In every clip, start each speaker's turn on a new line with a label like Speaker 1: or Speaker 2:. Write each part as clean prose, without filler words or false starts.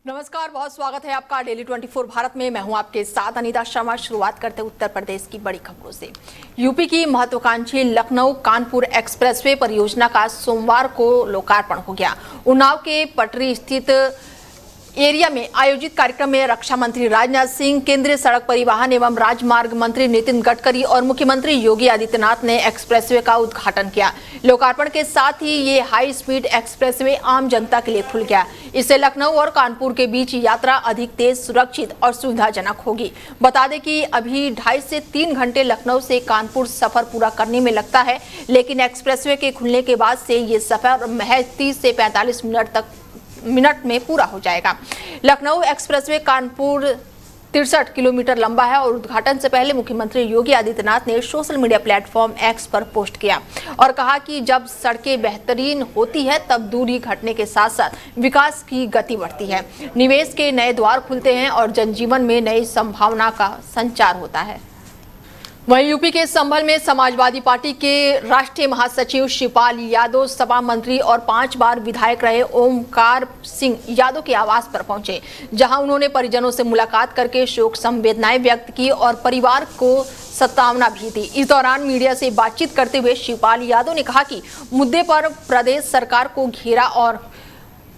Speaker 1: नमस्कार, बहुत स्वागत है आपका डेली 24 भारत में। मैं हूं आपके साथ अनीता शर्मा। शुरुआत करते उत्तर प्रदेश की बड़ी खबरों से। यूपी की महत्वाकांक्षी लखनऊ कानपुर एक्सप्रेसवे परियोजना का सोमवार को लोकार्पण हो गया। उन्नाव के पटरी स्थित एरिया में आयोजित कार्यक्रम में रक्षा मंत्री राजनाथ सिंह, केंद्रीय सड़क परिवहन एवं राजमार्ग मंत्री नितिन गडकरी और मुख्यमंत्री योगी आदित्यनाथ ने एक्सप्रेसवे का उद्घाटन किया। लोकार्पण के साथ ही ये हाई स्पीड एक्सप्रेसवे आम जनता के लिए खुल गया। इससे लखनऊ और कानपुर के बीच यात्रा अधिक तेज, सुरक्षित और सुविधाजनक होगी। बता दें कि अभी 2.5 से 3 घंटे लखनऊ से कानपुर सफर पूरा करने में लगता है, लेकिन एक्सप्रेसवे के खुलने के बाद से ये सफर महज 30 से 45 मिनट में पूरा हो जाएगा। लखनऊ एक्सप्रेसवे कानपुर 63 किलोमीटर लंबा है और उद्घाटन से पहले मुख्यमंत्री योगी आदित्यनाथ ने सोशल मीडिया प्लेटफॉर्म एक्स पर पोस्ट किया और कहा कि जब सड़कें बेहतरीन होती है तब दूरी घटने के साथ साथ विकास की गति बढ़ती है, निवेश के नए द्वार खुलते हैं और जनजीवन में नई संभावना का संचार होता है। वहीं यूपी के संभल में समाजवादी पार्टी के राष्ट्रीय महासचिव शिवपाल यादव, सपा मंत्री और 5 बार विधायक रहे ओमकार सिंह यादव के आवास पर पहुंचे, जहां उन्होंने परिजनों से मुलाकात करके शोक संवेदनाएं व्यक्त की और परिवार को सत्तावना भी दी। इस दौरान मीडिया से बातचीत करते हुए शिवपाल यादव ने कहा कि मुद्दे पर प्रदेश सरकार को घेरा और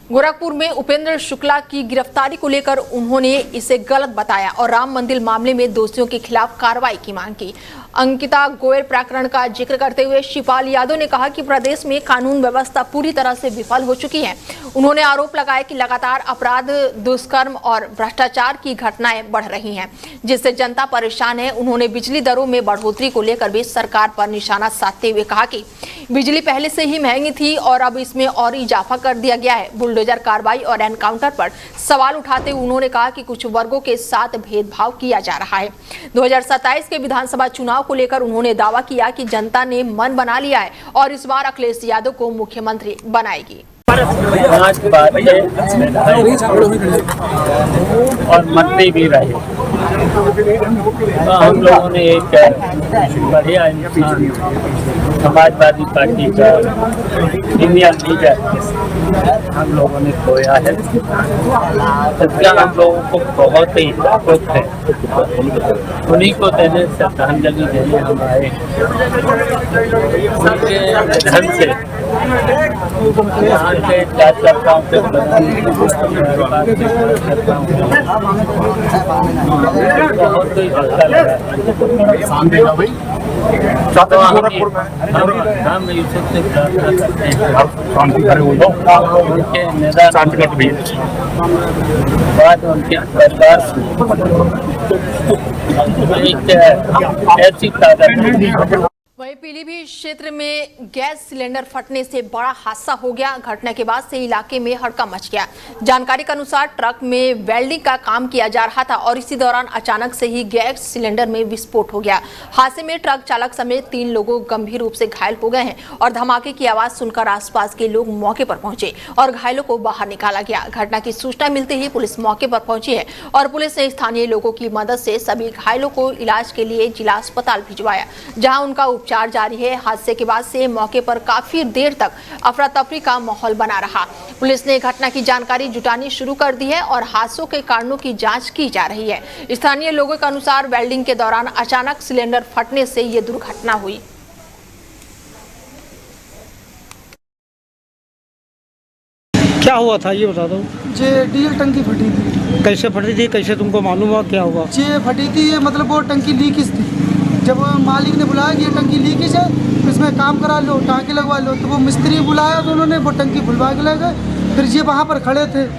Speaker 1: गोरखपुर में उपेंद्र शुक्ला की गिरफ्तारी को लेकर उन्होंने इसे गलत बताया और राम मंदिर मामले में दोषियों के खिलाफ कार्रवाई की मांग की। अंकिता गोयल प्रकरण का जिक्र करते हुए शिवपाल यादव ने कहा कि प्रदेश में कानून व्यवस्था पूरी तरह से विफल हो चुकी है। उन्होंने आरोप लगाया कि लगातार अपराध, दुष्कर्म और भ्रष्टाचार की घटनाएं बढ़ रही हैं, जिससे जनता परेशान है। उन्होंने बिजली दरों में बढ़ोतरी को लेकर भी सरकार पर निशाना साधते हुए कहा कि बिजली पहले से ही महंगी थी और अब इसमें और इजाफा कर दिया गया है। बुलडोजर कार्रवाई और एनकाउंटर पर सवाल उठाते हुए उन्होंने कहा कि कुछ वर्गों के साथ भेदभाव किया जा रहा है। 2027 के विधानसभा चुनाव को लेकर उन्होंने दावा किया कि जनता ने मन बना लिया है और इस बार अखिलेश यादव को मुख्यमंत्री बनाएगी।
Speaker 2: और मंत्री भी रहे, तो हम लोगों ने एक बढ़िया इंसान, समाजवादी पार्टी का सीनियर लीडर हम लोगों ने खोया है। इसका हम लोगों को बहुत ही दुख है। उन्हीं को देने श्रद्धांजलि देने हम आए। उनके निधन से यहाँ के कार्यकर्ताओं से बहुत ही अच्छा लगा। हम ईश्वर से प्रार्थना करते हैं उनके निधन बाद उनके परिवार एक ऐसी ताकत।
Speaker 1: वहीं पीलीभीत क्षेत्र में गैस सिलेंडर फटने से बड़ा हादसा हो गया। घटना के बाद से इलाके में हड़कंप मच गया। जानकारी के अनुसार ट्रक में वेल्डिंग का काम किया जा रहा था और इसी दौरान अचानक से ही गैस सिलेंडर में विस्फोट हो गया। हादसे में ट्रक चालक समेत 3 लोग गंभीर रूप से घायल हो गए हैं और धमाके की आवाज सुनकर आसपास के लोग मौके पर पहुंचे और घायलों को बाहर निकाला गया। घटना की सूचना मिलते ही पुलिस मौके पर पहुंची है और पुलिस ने स्थानीय लोगों की मदद से सभी घायलों को इलाज के लिए जिला अस्पताल भिजवाया, जहाँ उनका उपचार जारी है। हादसे के बाद से मौके पर काफी देर तक अफरा तफरी का माहौल बना रहा। पुलिस ने घटना की जानकारी जुटानी शुरू कर दी है और हादसों के कारणों की जांच की जा रही है। स्थानीय लोगों के अनुसार वेल्डिंग के दौरान अचानक सिलेंडर फटने से यह दुर्घटना हुई।
Speaker 3: क्या हुआ था ये बता दो।
Speaker 4: जे डीजल टंकी फटी थी।
Speaker 3: कैसे फटी थी, कैसे तुमको मालूम हुआ, क्या हुआ?
Speaker 4: जे फटी थी ये मतलब वो टंकी लीकेज थी। जब मालिक ने बुलाया कि ये टंकी लीकेज है, इसमें काम करा लो, टाँके लगवा लो, तो वो मिस्त्री बुलाया तो उन्होंने वो टंकी खुलवा के ले गए। फिर ये वहाँ पर खड़े थे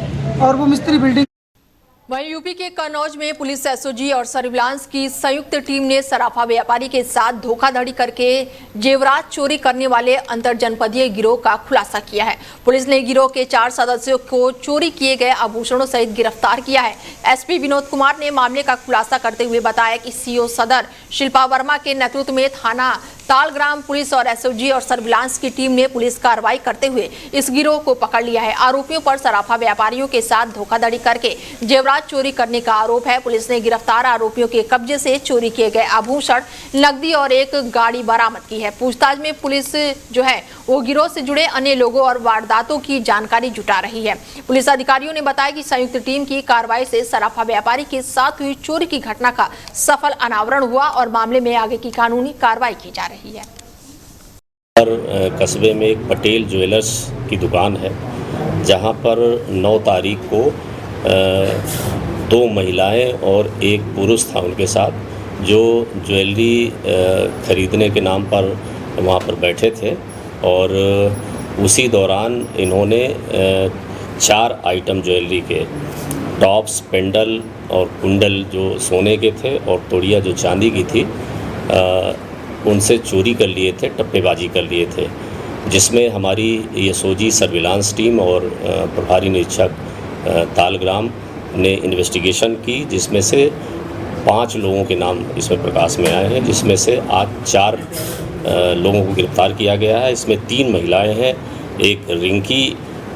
Speaker 4: और वो मिस्त्री बिल्डिंग।
Speaker 1: वहीं यूपी के कन्नौज में पुलिस, एसओजी और सर्विलांस की संयुक्त टीम ने सराफा व्यापारी के साथ धोखाधड़ी करके जेवरात चोरी करने वाले अंतरजनपदीय गिरोह का खुलासा किया है। पुलिस ने गिरोह के 4 सदस्यों को चोरी किए गए आभूषणों सहित गिरफ्तार किया है। एसपी विनोद कुमार ने मामले का खुलासा करते हुए बताया कि सीओ सदर शिल्पा वर्मा के नेतृत्व में थाना तालग्राम पुलिस और एसओजी और सर्विलांस की टीम ने पुलिस कार्रवाई करते हुए इस गिरोह को पकड़ लिया है। आरोपियों पर सराफा व्यापारियों के साथ धोखाधड़ी करके जेवरात चोरी करने का आरोप है। पुलिस ने गिरफ्तार आरोपियों के कब्जे से चोरी किए गए आभूषण, नकदी और एक गाड़ी बरामद की है। पूछताछ में पुलिस जो है वो गिरोह से जुड़े अन्य लोगों और वारदातों की जानकारी जुटा रही है। पुलिस अधिकारियों ने बताया कि संयुक्त टीम की कार्रवाई से सराफा व्यापारी के साथ हुई चोरी की घटना का सफल अनावरण हुआ और मामले में आगे की कानूनी कार्रवाई की जा रही है।
Speaker 5: कस्बे में एक पटेल ज्वेलर्स की दुकान है, जहां पर 9 तारीख को 2 महिलाएं और एक पुरुष था उनके साथ, जो ज्वेलरी खरीदने के नाम पर वहां पर बैठे थे। और उसी दौरान इन्होंने 4 आइटम ज्वेलरी के टॉप्स, पेंडल और कुंडल जो सोने के थे और तोड़िया जो चांदी की थी, उनसे चोरी कर लिए थे, टप्पेबाजी कर लिए थे, जिसमें हमारी एसओजी सर्विलांस टीम और प्रभारी निरीक्षक तालग्राम ने इन्वेस्टिगेशन की, जिसमें से 5 लोगों के नाम इसमें प्रकाश में आए हैं, जिसमें से आज 4 लोगों को गिरफ्तार किया गया है। इसमें 3 महिलाएं हैं, एक रिंकी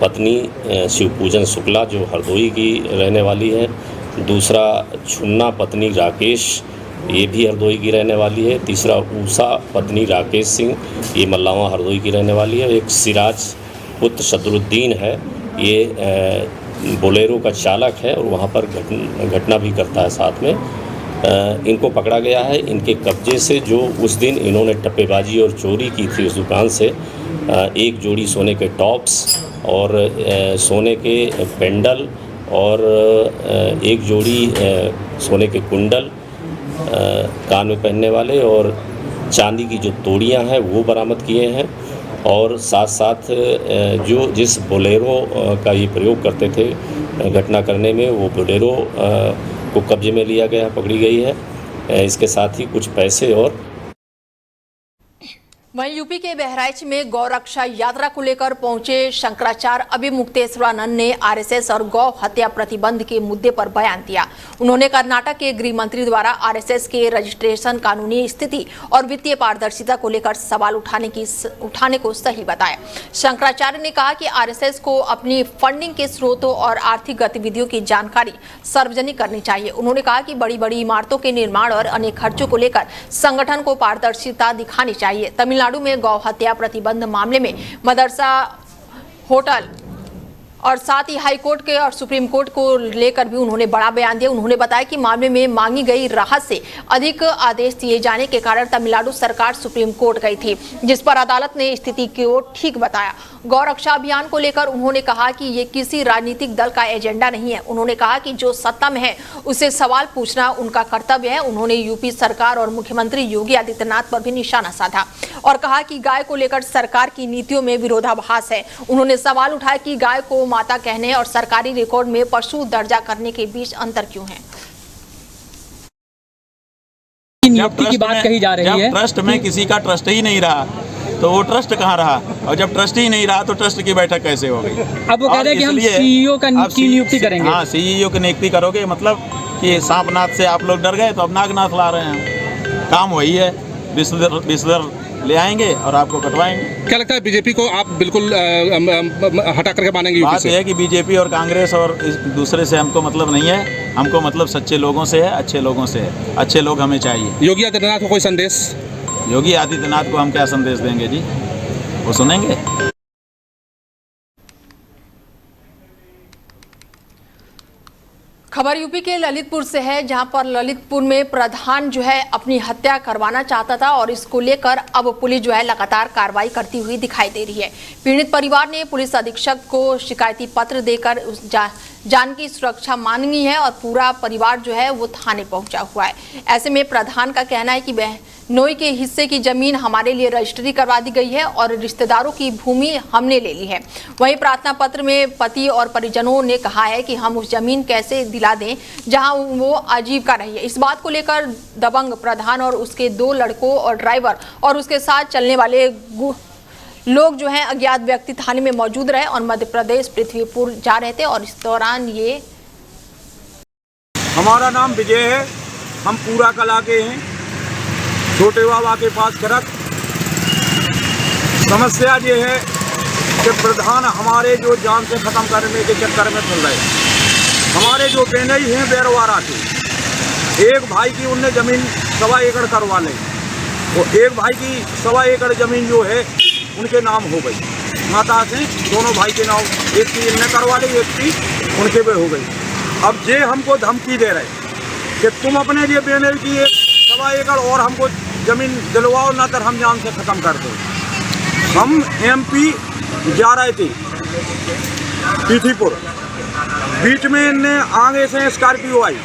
Speaker 5: पत्नी शिवपूजन शुक्ला जो हरदोई की रहने वाली है, दूसरा छुन्ना पत्नी राकेश, ये भी हरदोई की रहने वाली है, तीसरा ऊषा पत्नी राकेश सिंह, ये मल्लावा हरदोई की रहने वाली है, एक सिराज पुत्र शदरुद्दीन है, ये बोलेरो का चालक है और वहाँ पर घटना भी करता है साथ में। इनको पकड़ा गया है। इनके कब्जे से जो उस दिन इन्होंने टप्पेबाजी और चोरी की थी उस दुकान से, एक जोड़ी सोने के टॉप्स और सोने के पेंडल और एक जोड़ी सोने के कुंडल कान में पहनने वाले और चांदी की जो तोड़ियां हैं वो बरामद किए हैं। और साथ साथ जिस बोलेरो का ये प्रयोग करते थे घटना करने में, वो बोलेरो को कब्जे में लिया गया, पकड़ी गई है। इसके साथ ही कुछ पैसे और
Speaker 1: वहीं यूपी के बहराइच में गौ रक्षा यात्रा को लेकर पहुंचे शंकराचार्य अभिमुक्तेश्वरानंद ने आरएसएस और गौ हत्या प्रतिबंध के मुद्दे पर बयान दिया। उन्होंने कर्नाटक के गृह मंत्री द्वारा आरएसएस के रजिस्ट्रेशन, कानूनी स्थिति और वित्तीय पारदर्शिता को लेकर सवाल उठाने को सही बताया। शंकराचार्य ने कहा कि आरएसएस को अपनी फंडिंग के स्रोतों और आर्थिक गतिविधियों की जानकारी सार्वजनिक करनी चाहिए। उन्होंने कहा कि बड़ी बड़ी इमारतों के निर्माण और अन्य खर्चों को लेकर संगठन को पारदर्शिता दिखानी चाहिए। तमिलनाडु में गौ हत्या प्रतिबंध मामले में मदरसा, होटल और साथ ही हाई कोर्ट के और सुप्रीम कोर्ट को लेकर भी उन्होंने बड़ा बयान दिया। उन्होंने बताया कि मामले में मांगी गई राहत से अधिक आदेश दिए जाने के कारण तमिलनाडु सरकार सुप्रीम कोर्ट गई थी, जिस पर अदालत ने स्थिति को ठीक बताया। गौ रक्षा अभियान को लेकर उन्होंने कहा कि ये किसी राजनीतिक दल का एजेंडा नहीं है। उन्होंने कहा कि जो सत्ता में है उससे सवाल पूछना उनका कर्तव्य है। उन्होंने यूपी सरकार और मुख्यमंत्री योगी आदित्यनाथ पर भी निशाना साधा और कहा कि गाय को लेकर सरकार की नीतियों में विरोधाभास है। उन्होंने सवाल उठाया कि गाय को माता कहने और सरकारी रिकॉर्ड में पशु दर्जा करने के बीच अंतर क्यों है।
Speaker 6: नियुक्ति की बात कही जा रही है।
Speaker 7: ट्रस्ट में किसी का ट्रस्ट ही नहीं रहा तो वो ट्रस्ट कहाँ रहा, और जब ट्रस्ट ही नहीं रहा तो ट्रस्ट की बैठक कैसे हो गई।
Speaker 6: अब वो कह रहे हैं कि हम सीईओ की नियुक्ति करेंगे।
Speaker 7: हाँ, सीईओ की नियुक्ति करोगे, मतलब कि सांपनाथ से आप लोग डर गए तो अब नागनाथ ला रहे हैं। काम वही है, बिस्तर ले आएंगे और आपको कटवाएंगे।
Speaker 8: क्या लगता है बीजेपी को आप बिल्कुल हटा करके मानेंगे?
Speaker 7: बात यह है कि बीजेपी और कांग्रेस और दूसरे से हमको मतलब नहीं है। हमको मतलब सच्चे लोगों से है, अच्छे लोगों से है। अच्छे लोग हमें चाहिए।
Speaker 8: योगी आदित्यनाथ को कोई संदेश?
Speaker 7: योगी आदित्यनाथ को हम क्या संदेश देंगे जी, वो सुनेंगे।
Speaker 1: खबर यूपी के ललितपुर से है, जहां पर ललितपुर में प्रधान जो है अपनी हत्या करवाना चाहता था और इसको लेकर अब पुलिस जो है लगातार कार्रवाई करती हुई दिखाई दे रही है। पीड़ित परिवार ने पुलिस अधीक्षक को शिकायती पत्र देकर उस जान की सुरक्षा मांगी है और पूरा परिवार जो है वो थाने पहुंचा हुआ है। ऐसे में प्रधान का कहना है कि नोई के हिस्से की जमीन हमारे लिए रजिस्ट्री करवा दी गई है और रिश्तेदारों की भूमि हमने ले ली है। वहीं प्रार्थना पत्र में पति और परिजनों ने कहा है कि हम उस जमीन कैसे दिला दें जहां वो आजीविका रही है। इस बात को लेकर दबंग प्रधान और उसके 2 लड़कों और ड्राइवर और उसके साथ चलने वाले लोग जो हैं अज्ञात व्यक्ति थाने में मौजूद रहे और मध्य प्रदेश पृथ्वीपुर जा रहे थे। और इस दौरान ये
Speaker 9: हमारा नाम विजय है, हम पूरा कला के हैं। छोटे बाबा के पास खरक
Speaker 7: समस्या ये है कि प्रधान हमारे जो जान से ख़त्म करने के चक्कर में चल रहे हैं। हमारे जो बेनई हैं बैरवारा के, एक भाई की उनने ज़मीन 1.25 एकड़ करवा ली, और एक भाई की 1.25 एकड़ ज़मीन जो है उनके नाम हो गई, माता से दोनों भाई के नाम, एक की इनने करवा ली, एक की उनके पे हो गई। अब ये हमको धमकी दे रहे कि तुम अपने लिए बेनई की 1.25 एकड़ और हमको ज़मीन दिलवाओ, ना तो हम जान से ख़त्म कर दो। हम MP जा रहे थे पीथीपुर, बीच में इनने आगे से स्कॉर्पियो आई,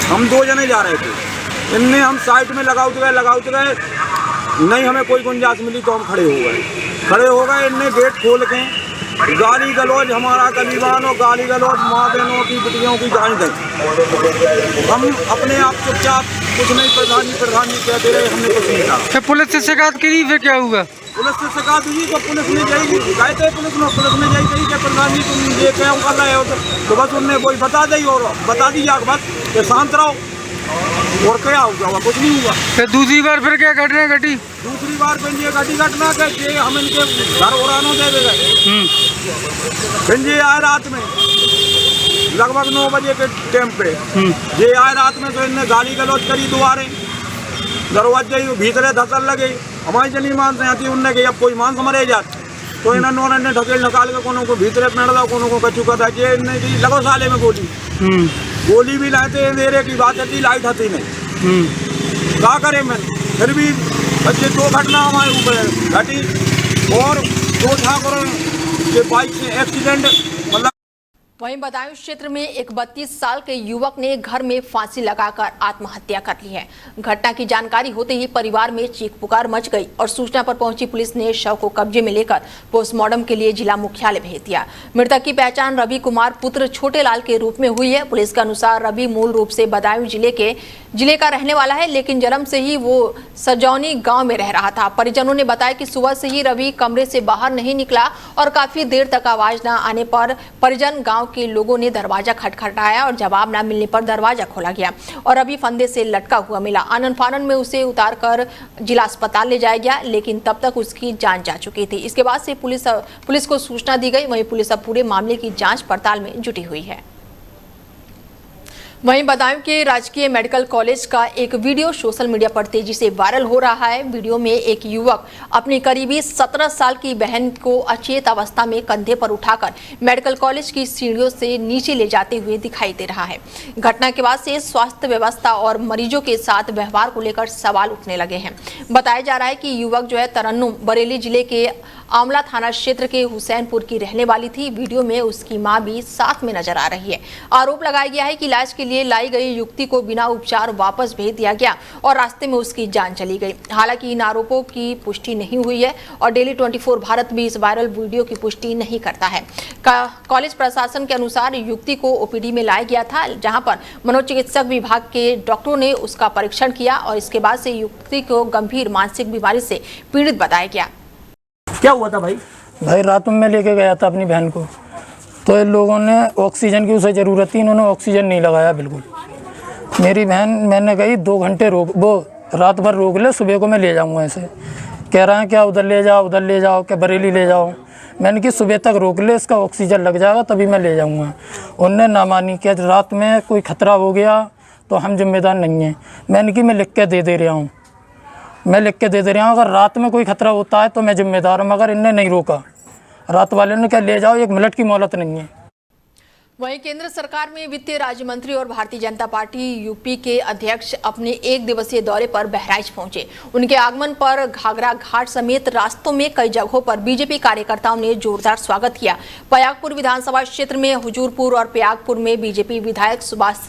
Speaker 7: हम 2 जने जा रहे थे, इनने हम साइड में लगाते गए, नहीं हमें कोई गुंजाइश मिली तो हम खड़े हो गए। इनने गेट खोल के गाली गलौज हमारा गलीबान और गाली गलौज माँ बहनों की बिटियों की गाली गई। हम अपने आप चुपचाप कुछ नहीं, प्रधान जी कहते रहे, हमने कुछ नहीं कहा।
Speaker 3: पुलिस से शिकायत करी, फिर क्या हुआ?
Speaker 7: पुलिस से शिकायत हुई तो पुलिस ने जाएगी, कहते पुलिस ने जाएगी कि प्रधान जी तुम ये क्या कर रहे हो, तो बस उनने वही बता दी और बता दिया बस कि शांत रहो, और क्या होगा, कुछ नहीं हुआ।
Speaker 3: फिर दूसरी बार फिर क्या घटना घटी?
Speaker 7: दूसरी बार फिर ये घटना कि हम इनके घर उड़ानों दे गए। फिर ये आए रात में लगभग 9 बजे के टाइम पे, ये आए रात में तो इनने गाली गलौज करी, दुआरे दरवाजे भीतरे धसल लगे, हमारी जनी मानते आती उनने कि अब कोई मांस मरे जाते, तो इन्होंने ढकेल निकाल के कोनो को भीतरे पेड़ दो, कोनो को कचू का ये इनने की लगो साले में गोली भी लाते देरे की बात आती, लाइट आती नहीं, क्या करे मैं। फिर भी बच्चे 2 घटना हमारे ऊपर घटी, और 2 ठाकुरों के बाइक से एक्सीडेंट, मतलब।
Speaker 1: वहीं बदायूं क्षेत्र में एक 32 साल के युवक ने घर में फांसी लगाकर आत्महत्या कर ली है। घटना की जानकारी होते ही परिवार में चीख पुकार मच गई और सूचना पर पहुंची पुलिस ने शव को कब्जे में लेकर पोस्टमार्टम के लिए जिला मुख्यालय भेज दिया। मृतक की पहचान रवि कुमार पुत्र छोटे लाल के रूप में हुई है। पुलिस के अनुसार रवि मूल रूप से बदायूं जिले का रहने वाला है, लेकिन जन्म से ही वो सजौनी गांव में रह रहा था। परिजनों ने बताया कि सुबह से ही रवि कमरे से बाहर नहीं निकला और काफी देर तक आवाज न आने पर परिजन गांव के लोगों ने दरवाजा खटखटाया और जवाब न मिलने पर दरवाजा खोला गया और रवि फंदे से लटका हुआ मिला। आनन फानन में उसे उतारकर जिला अस्पताल ले जाया गया, लेकिन तब तक उसकी जान जा चुकी थी। इसके बाद से पुलिस को सूचना दी गई। वहीं पुलिस अब पूरे मामले की जांच पड़ताल में जुटी हुई है। वहीं बदायूं के राजकीय मेडिकल कॉलेज का एक वीडियो सोशल मीडिया पर तेजी से वायरल हो रहा है। वीडियो में एक युवक अपनी करीबी 17 साल की बहन को अचेत अवस्था में कंधे पर उठाकर मेडिकल कॉलेज की सीढ़ियों से नीचे ले जाते हुए दिखाई दे रहा है। घटना के बाद से स्वास्थ्य व्यवस्था और मरीजों के साथ व्यवहार को लेकर सवाल उठने लगे हैं। बताया जा रहा है कि युवक जो है तरन्नुम बरेली जिले के आमला थाना क्षेत्र के हुसैनपुर की रहने वाली थी। वीडियो में उसकी मां भी साथ में नजर आ रही है। आरोप लगाया गया है कि इलाज के लिए लाई गई युवती को बिना उपचार वापस भेज दिया गया और रास्ते में उसकी जान चली गई। हालांकि इन आरोपों की पुष्टि नहीं हुई है और डेली 24 भारत भी इस वायरल वीडियो की पुष्टि नहीं करता है। कॉलेज प्रशासन के अनुसार युवती को ओपीडी में लाया गया था, जहां पर मनोचिकित्सक विभाग के डॉक्टरों ने उसका परीक्षण किया और इसके बाद से युवती को गंभीर मानसिक बीमारी से पीड़ित बताया गया।
Speaker 9: क्या हुआ था भाई?
Speaker 3: रात में लेके गया था अपनी बहन को, तो इन लोगों ने ऑक्सीजन की उसे ज़रूरत थी, इन्होंने ऑक्सीजन नहीं लगाया बिल्कुल। मेरी बहन मैंने कही 2 घंटे वो रात भर रोक ले, सुबह को मैं ले जाऊंगा। ऐसे कह रहे हैं क्या उधर ले जाओ क्या बरेली ले जाओ। मैंने कि सुबह तक रोक ले, इसका ऑक्सीजन लग जाएगा तभी मैं ले जाऊँगा। उनने ना मानी कि रात में कोई खतरा हो गया तो हम जिम्मेदार नहीं हैं। मैंने कि मैं लिख के दे रहा हूँ, अगर रात में कोई खतरा होता है तो मैं जिम्मेदार हूँ, मगर इनने नहीं रोका। रात वाले ने क्या ले जाओ, 1 मिनट की मोहलत नहीं है।
Speaker 1: वहीं केंद्र सरकार में वित्तीय राज्य मंत्री और भारतीय जनता पार्टी यूपी के अध्यक्ष अपने 1 दिवसीय दौरे पर बहराइच पहुंचे। उनके आगमन पर घाघरा घाट समेत रास्तों में कई जगहों पर बीजेपी कार्यकर्ताओं ने जोरदार स्वागत किया। पयागपुर विधानसभा क्षेत्र में हुजूरपुर और पयागपुर में बीजेपी विधायक सुभाष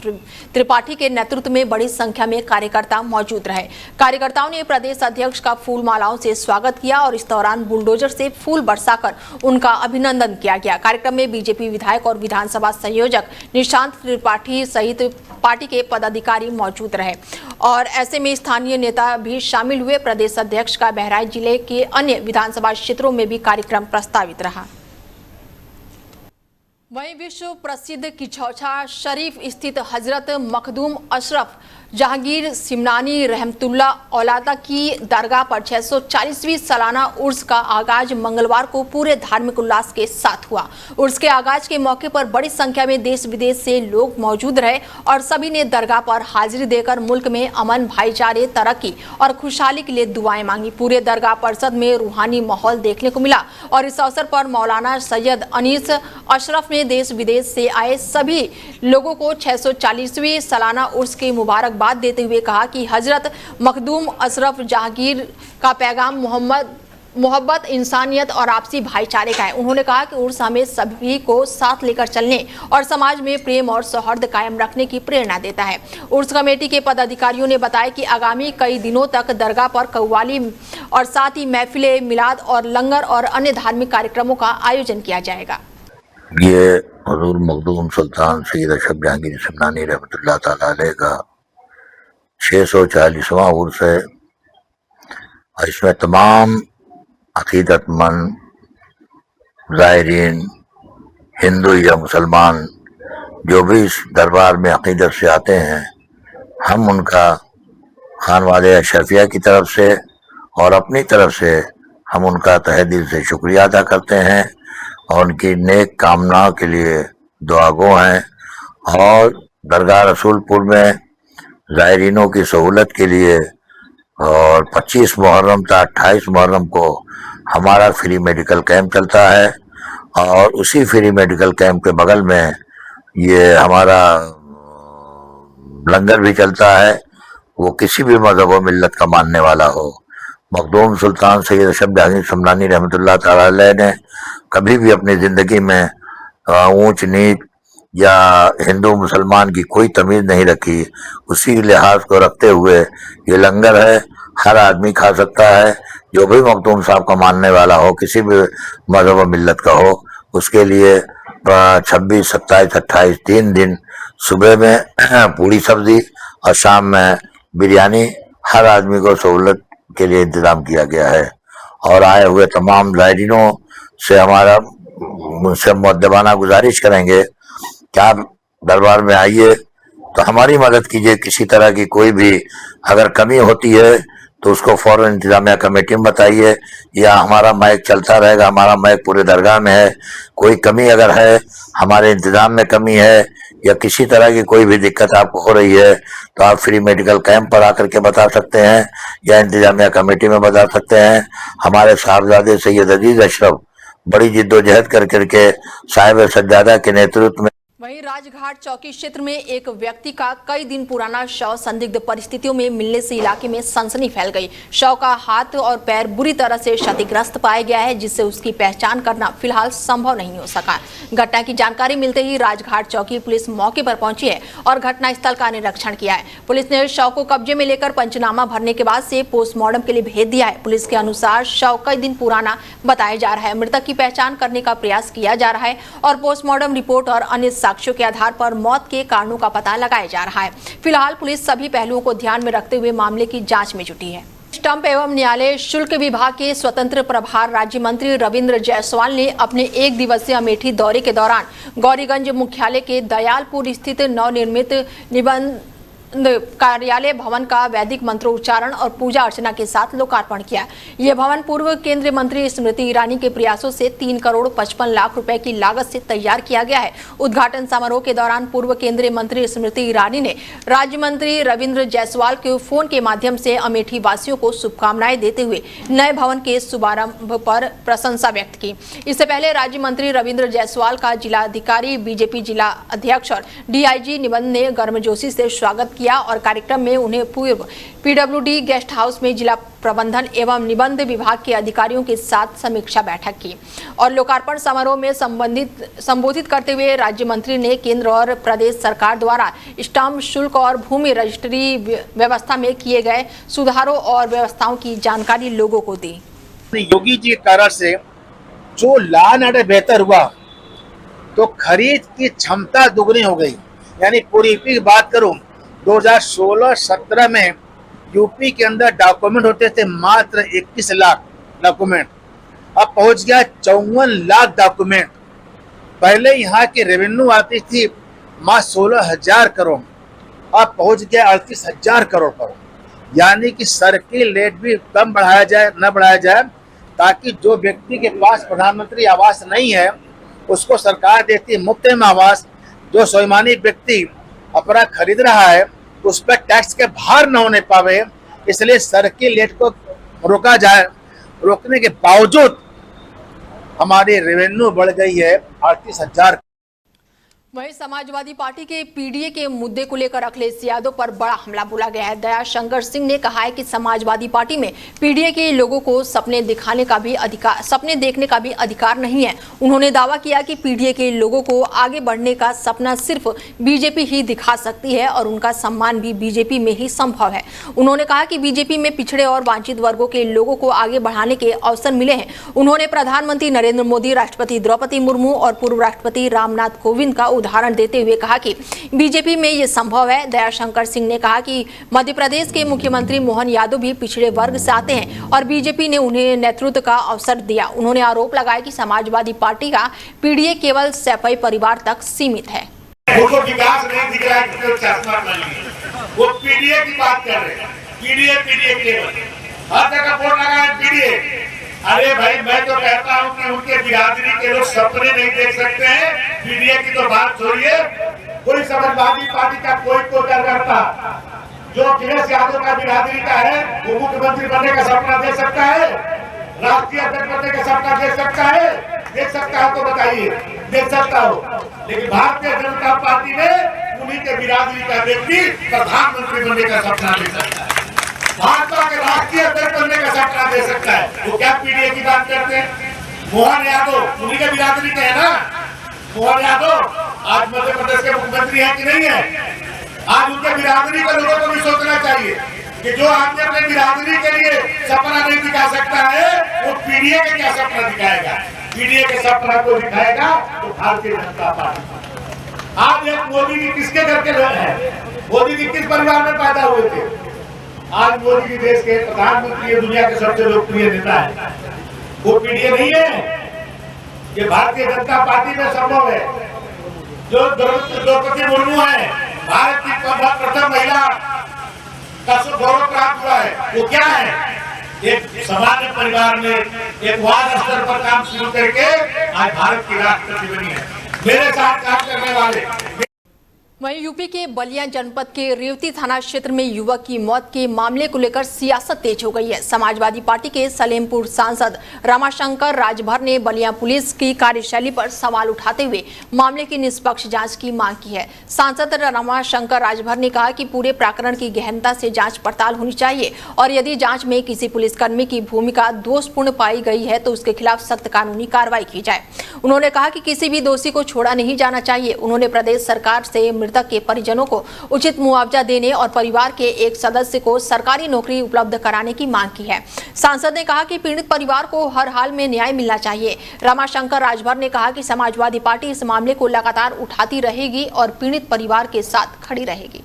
Speaker 1: त्रिपाठी के नेतृत्व में बड़ी संख्या में कार्यकर्ता मौजूद रहे। कार्यकर्ताओं ने प्रदेश अध्यक्ष का फूल मालाओं से स्वागत किया और इस दौरान बुलडोजर से फूल बरसाकर उनका अभिनंदन किया गया। कार्यक्रम में बीजेपी विधायक और विधानसभा संयोजक निशांत त्रिपाठी सहित पार्टी के पदाधिकारी मौजूद रहे और ऐसे में स्थानीय नेता भी शामिल हुए। प्रदेश अध्यक्ष का बहराइच जिले के अन्य विधानसभा क्षेत्रों में भी कार्यक्रम प्रस्तावित रहा। वहीं विश्व प्रसिद्ध किचौछा शरीफ स्थित हजरत मखदूम अशरफ जहांगीर सिमनानी रहमतुल्लाह औलादा की दरगाह पर 640वीं सालाना उर्स का आगाज मंगलवार को पूरे धार्मिक उल्लास के साथ हुआ। उर्स के आगाज के मौके पर बड़ी संख्या में देश विदेश से लोग मौजूद रहे और सभी ने दरगाह पर हाजिरी देकर मुल्क में अमन, भाईचारे, तरक्की और खुशहाली के लिए दुआएं मांगी। पूरे दरगाह परिसद में रूहानी माहौल देखने को मिला और इस अवसर पर मौलाना सैयद अनीस अशरफ ने देश विदेश से आए सभी लोगों को 640वीं सालाना उर्स की मुबारकबाद देते हुए कहा कि हजरत मखदूम अशरफ जहांगीर का पैगाम मोहब्बत, इंसानियत और आपसी भाईचारे का है। उन्होंने कहा कि उर्स हमें सभी को साथ लेकर चलने और समाज में प्रेम और सौहार्द कायम रखने की प्रेरणा देता है। उर्स कमेटी के पदाधिकारियों ने बताया कि आगामी कई दिनों तक दरगाह पर कव्वाली और साथ ही महफिले, मिलाद और लंगर और अन्य धार्मिक कार्यक्रमों का आयोजन किया जाएगा।
Speaker 9: ये हुजूर मखदूम सुल्तान सैयद अशरफ जहांगीर सिमनानी रहमतुल्लाह तआला अलैह का 640वां उर्स है और इसमें तमाम अकीदतमंद ज़ायरीन, हिंदू या मुसलमान जो भी इस दरबार में अकीदत से आते हैं, हम उनका खानवादे अशरफिया की तरफ से और अपनी तरफ से हम उनका तहे दिल से शुक्रिया अदा करते हैं और उनकी नेक कामनाओं के लिए दुआगो हैं। और दरगाह रसूलपुर में ज़ायरीनों की सहूलत के लिए और 25 मुहर्रम था 28 मुहर्रम को हमारा फ्री मेडिकल कैंप चलता है और उसी फ्री मेडिकल कैंप के बगल में ये हमारा लंगर भी चलता है। वो किसी भी मज़हब व मिल्लत का मानने वाला हो। मखदूम सुल्तान सैयद अशरफ जहांगीर सिमनानी रहमतुल्लाह तआला अलैह ने कभी भी अपनी ज़िंदगी में ऊंच नीच या हिंदू मुसलमान की कोई तमीज़ नहीं रखी। उसी लिहाज को रखते हुए ये लंगर है, हर आदमी खा सकता है, जो भी मखदूम साहब का मानने वाला हो, किसी भी मज़हब व मिल्लत का हो। उसके लिए 26, 27, 28 3 दिन सुबह में पूरी सब्जी और शाम में बिरयानी हर आदमी को सहूलत के लिए इंतज़ाम किया गया है। और आए हुए तमाम ज़ायरीनों से हमारा मुझसे मुअद्दबाना गुजारिश करेंगे कि आप दरबार में आइए तो हमारी मदद कीजिए। किसी तरह की कोई भी अगर कमी होती है तो उसको फौरन इंतजामिया कमेटी में बताइए या हमारा माइक चलता रहेगा, हमारा माइक पूरे दरगाह में है। कोई कमी अगर है, हमारे इंतजाम में कमी है या किसी तरह की कोई भी दिक्कत आपको हो रही है तो आप फ्री मेडिकल कैंप पर आकर के बता सकते हैं या इंतजामिया कमेटी में बता सकते हैं। हमारे साहबजादे सैयद अजीज अशरफ बड़ी जिद्दोजहद कर करके साहिब सज्जादा के नेतृत्व में।
Speaker 1: वहीं राजघाट चौकी क्षेत्र में एक व्यक्ति का कई दिन पुराना शव संदिग्ध परिस्थितियों में मिलने से इलाके में सनसनी फैल गई। शव का हाथ और पैर बुरी तरह से क्षतिग्रस्त पाया गया है, जिससे उसकी पहचान करना फिलहाल संभव नहीं हो सका। घटना की जानकारी मिलते ही राजघाट चौकी पुलिस मौके पर पहुंची है और घटनास्थल का निरीक्षण किया है। पुलिस ने शव को कब्जे में लेकर पंचनामा भरने के बाद से पोस्टमार्टम के लिए भेज दिया है। पुलिस के अनुसार शव कई दिन पुराना बताया जा रहा है। मृतक की पहचान करने का प्रयास किया जा रहा है और पोस्टमार्टम रिपोर्ट और अन्य साक्ष्यों के आधार पर मौत के कारणों का पता लगाया जा रहा है। फिलहाल पुलिस सभी पहलुओं को ध्यान में रखते हुए मामले की जांच में जुटी है। स्टंप एवं न्यायालय शुल्क विभाग के स्वतंत्र प्रभार राज्य मंत्री रविंद्र जायसवाल ने अपने 1 दिवसीय अमेठी दौरे के दौरान गौरीगंज मुख्यालय के दयालपुर स्थित नवनिर्मित निबंध कार्यालय भवन का वैदिक मंत्रोच्चारण और पूजा अर्चना के साथ लोकार्पण किया। यह भवन पूर्व केंद्रीय मंत्री स्मृति ईरानी के प्रयासों से 3 करोड़ 55 लाख रुपए की लागत से तैयार किया गया है। उद्घाटन समारोह के दौरान पूर्व केंद्रीय मंत्री स्मृति ईरानी ने राज्य मंत्री रविंद्र जायसवाल के फोन के माध्यम से अमेठी वासियों को शुभकामनाएं देते हुए नए भवन के शुभारंभ पर प्रशंसा व्यक्त की। इससे पहले राज्य मंत्री रविंद्र जायसवाल का जिलाधिकारी, बीजेपी जिला अध्यक्ष और डीआईजी निबंध ने गर्मजोशी से स्वागत किया और कार्यक्रम में उन्हें पूर्व पीडब्ल्यूडी गेस्ट हाउस में जिला प्रबंधन एवं निबंध विभाग के अधिकारियों के साथ समीक्षा बैठक की। और लोकार्पण समारोह में संबोधित करते हुए राज्य मंत्री ने केंद्र और प्रदेश सरकार द्वारा स्टाम्प शुल्क और भूमि रजिस्ट्री व्यवस्था में किए गए सुधारों और व्यवस्थाओं की जानकारी लोगों को दी।
Speaker 10: योगी जी के कारण से जो लान ऑर्डर बेहतर हुआ तो खरीद की क्षमता दुगनी हो गई। यानी पूरी यूपी की बात करूं 2016-17 में यूपी के अंदर डॉक्यूमेंट होते थे मात्र 21 लाख डॉक्यूमेंट, अब पहुंच गया 54 लाख डॉक्यूमेंट। पहले यहाँ की रेवेन्यू आती थी माँ 16,000 करोड़, अब पहुँच गया 38,000 करोड़ पर। यानी कि सर्किल रेट भी कम बढ़ाया जाए, न बढ़ाया जाए, ताकि जो व्यक्ति के पास प्रधानमंत्री आवास नहीं है उसको सरकार देती है मुफ्त में आवास। जो स्वाभिमानी व्यक्ति अपना खरीद रहा है उस पर टैक्स के भार न होने पावे, इसलिए सर्किल रेट को रोका जाए। रोकने के बावजूद हमारी रेवेन्यू बढ़ गई है 38,000।
Speaker 1: वहीं समाजवादी पार्टी के पीडीए के मुद्दे को लेकर अखिलेश यादव पर बड़ा हमला बोला गया है। दया शंकर सिंह ने कहा है कि समाजवादी पार्टी में पीडीए के लोगों को सपने देखने का भी अधिकार नहीं है। उन्होंने दावा किया कि पीडीए के लोगों को आगे बढ़ने का सपना सिर्फ बीजेपी ही दिखा सकती है और उनका सम्मान भी बीजेपी में ही संभव है। उन्होंने कहा कि बीजेपी में पिछड़े और वंचित वर्गों के लोगों को आगे बढ़ाने के अवसर मिले हैं। उन्होंने प्रधानमंत्री नरेंद्र मोदी, राष्ट्रपति द्रौपदी मुर्मू और पूर्व राष्ट्रपति रामनाथ कोविंद का उदाहरण देते हुए कहा कि बीजेपी में ये संभव है। दया शंकर सिंह ने कहा कि मध्य प्रदेश के मुख्यमंत्री मोहन यादव भी पिछड़े वर्ग से आते हैं और बीजेपी ने उन्हें नेतृत्व का अवसर दिया। उन्होंने आरोप लगाया कि समाजवादी पार्टी का पीडीए केवल सैफई परिवार तक सीमित है।
Speaker 10: उनको विकास नहीं दिख रहा है, चश्मा बन गया। वो पीडीए की बात कर रहे हैं, पीडीए केवल हर जगह बोर्ड लगा है पीडीए। अरे भाई, मैं तो कहता हूँ कि उनके बिरादरी के लोग सपने नहीं देख सकते हैं। पीडीए की तो बात छोड़िए, कोई समाजवादी पार्टी का कोई तो क्या करता। जो अखिलेश यादव का बिरादरी का है वो मुख्यमंत्री बनने का सपना देख सकता है, राष्ट्रीय अध्यक्ष बनने का सपना देख सकता है। देख सकता है तो बताइए, देख सकता हो। लेकिन भारतीय जनता पार्टी में उन्हीं के बिरादरी का व्यक्ति प्रधानमंत्री बनने का सपना देख सकता है, भाजपा के राष्ट्रीय अध्यक्ष बनने का सपना दे सकता है। वो क्या पीडीए की बात करते हैं? मोहन यादव उन्हीं के बिरादरी के है ना। मोहन यादव आज मध्य प्रदेश के मुख्यमंत्री हैं कि नहीं है? आज उनके बिरादरी के लोगों को भी सोचना चाहिए कि जो आदमी अपने बिरादरी के लिए सपना नहीं दिखा सकता है वो पीडीए के क्या सपना दिखाएगा। पीडीए के सपना को दिखाएगा तो भारतीय जनता पार्टी। आज एक मोदी जी किसके घर के लोग हैं? मोदी जी किस परिवार में पैदा हुए थे? आज मोदी जी देश के प्रधानमंत्री, दुनिया के सबसे लोकप्रिय नेता है। वो पीडीए नहीं है, ये भारतीय जनता पार्टी में संभव है। जो द्रौपदी मुर्मू है, भारत की प्रथम महिला का गौरव प्राप्त हुआ है, वो क्या है? एक सामान्य परिवार में एक वार्ड स्तर पर काम शुरू करके आज भारत की राष्ट्रपति बनी है। मेरे साथ काम करने वाले।
Speaker 1: वहीं यूपी के बलिया जनपद के रेवती थाना क्षेत्र में युवक की मौत के मामले को लेकर सियासत तेज हो गई है। समाजवादी पार्टी के सलेमपुर सांसद रमाशंकर राजभर ने बलिया पुलिस की कार्यशैली पर सवाल उठाते हुए मामले की निष्पक्ष जांच की मांग की है। सांसद रमाशंकर राजभर ने कहा कि पूरे प्रकरण की गहनता से जांच पड़ताल होनी चाहिए और यदि जांच में किसी पुलिसकर्मी की भूमिका दोषपूर्ण पाई गई है तो उसके खिलाफ सख्त कानूनी कार्रवाई की जाए। उन्होंने कहा कि किसी भी दोषी को छोड़ा नहीं जाना चाहिए। उन्होंने प्रदेश सरकार से मृतक के परिजनों को उचित मुआवजा देने और परिवार के एक सदस्य को सरकारी नौकरी उपलब्ध कराने की मांग की है। सांसद ने कहा कि पीड़ित परिवार को हर हाल में न्याय मिलना चाहिए। रमाशंकर राजभर ने कहा कि समाजवादी पार्टी इस मामले को लगातार उठाती रहेगी और पीड़ित परिवार के साथ खड़ी रहेगी।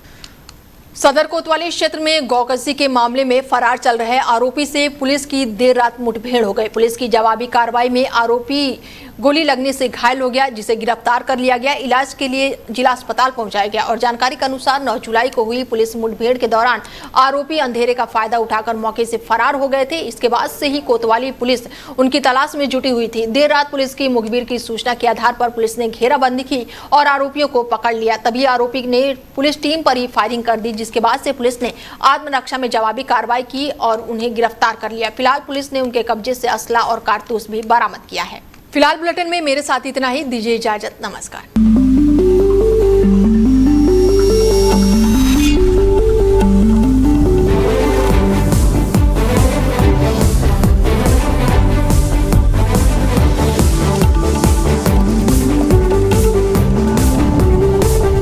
Speaker 1: सदर कोतवाली क्षेत्र में गौकसी के मामले में फरार चल रहे आरोपी से पुलिस की देर रात मुठभेड़ हो गई। पुलिस की जवाबी कार्रवाई में आरोपी गोली लगने से घायल हो गया, जिसे गिरफ्तार कर लिया गया, इलाज के लिए जिला अस्पताल पहुंचाया गया। और जानकारी के अनुसार 9 जुलाई को हुई पुलिस मुठभेड़ के दौरान आरोपी अंधेरे का फायदा उठाकर मौके से फरार हो गए थे। इसके बाद से ही कोतवाली पुलिस उनकी तलाश में जुटी हुई थी। देर रात पुलिस की मुखबिर की सूचना के आधार पर पुलिस ने घेराबंदी की और आरोपियों को पकड़ लिया। तभी आरोपी ने पुलिस टीम पर ही फायरिंग कर दी, जिसके बाद से पुलिस ने आत्मरक्षा में जवाबी कार्रवाई की और उन्हें गिरफ्तार कर लिया। फिलहाल पुलिस ने उनके कब्जे से असला और कारतूस भी बरामद किया है। फिलहाल बुलेटिन में मेरे साथ इतना ही। दीजिए इजाजत। नमस्कार।